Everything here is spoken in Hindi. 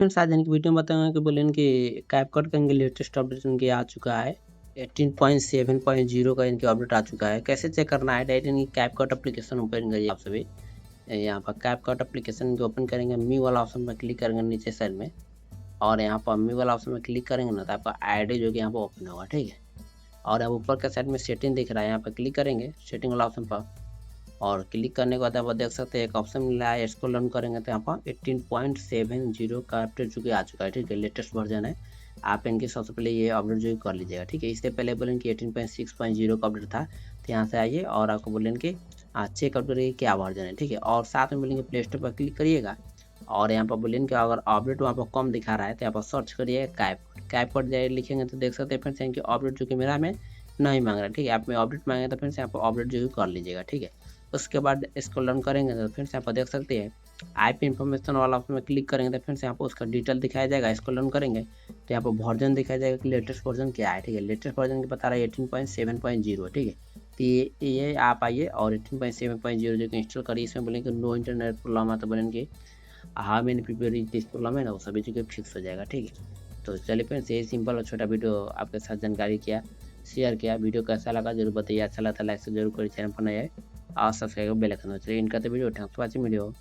फ्रेंड्स आज इनकी वीडियो में बताऊंगा कि बोले इनकी कैपकट का इनके लेटेस्ट अपडेट इनके आ चुका है। 18.7.0 का इनके अपडेट आ चुका है। कैसे चेक करना है, डायरेक्ट इनकी कैपकट एप्लीकेशन ओपन करिए। आप सभी यहाँ पर कैपकट एप्लीकेशन को ओपन करेंगे, मी वाला ऑप्शन पर क्लिक करेंगे नीचे साइड में, और यहाँ पर मी वाला ऑप्शन में क्लिक करेंगे ना तो आपका आईडी जो कि यहाँ पर ओपन होगा, ठीक है। और यहाँ ऊपर के साइड में सेटिंग दिख रहा है, यहाँ पर क्लिक करेंगे सेटिंग वाला ऑप्शन पर, और क्लिक करने के बाद आप देख सकते हैं एक ऑप्शन मिला है, इसको रन करेंगे तो यहाँ पर 18.70 का अपडेट जो कि आ चुका है, ठीक है। लेटेस्ट वर्जन है। आप इनके सबसे पहले ये अपडेट जो कर लीजिएगा, ठीक है। इससे पहले बोलें कि 18.6.0 का अपडेट था, तो यहाँ से आइए और आपको बोलें कि चेक आउट करिए क्या वर्जन है, ठीक है। और साथ में बोलेंगे प्ले स्टोर पर क्लिक करिएगा, और यहाँ पर बोलेंगे कि अगर अपडेट वहाँ पर कम दिखा रहा है तो यहाँ पर सर्च करिए कैपकट जाए लिखेंगे तो देख सकते हैं फ्रेंड्स इनके अपडेट जो कि मेरा में नहीं मांग रहा है, ठीक है। आप में अपडेट मांगे तो फ्रेंड्स यहाँ पर अपडेट जो कर लीजिएगा, ठीक है। उसके बाद इसको रन करेंगे तो फ्रेंड्स यहाँ पर देख सकते हैं आईपी इन्फॉर्मेशन वाला ऑप्शन में क्लिक करेंगे तो फ्रेंड्स यहाँ पर उसका डिटेल दिखाया जाएगा। इसको रन करेंगे तो यहाँ पर वर्जन दिखाया जाएगा कि लेटेस्ट वर्जन क्या है, ठीक है। लेटेस्ट वर्जन की बता रहा है 18.7.0, ठीक है। तो ये आप आइए और 18.7.0 जो कि इंस्टॉल करिए। इसमें बोलेंगे नो इंटरनेट प्रॉब्लम है तो बोलेंगे हाँ मैंने प्रिपेयर जिस प्रॉब्लम है ना वो सभी जगह फिक्स हो जाएगा, ठीक है। तो चलिए फ्रेंड्स ये सिंपल और छोटा वीडियो आपके साथ जानकारी किया, शेयर किया। वीडियो कैसा लगा जरूर बताइए, अच्छा लगा तो लाइक से जरूर करिए, चैनल पर नया है और सब्सक्राइब बेल आइकन। चलिए इनका तो video thanks for watching video.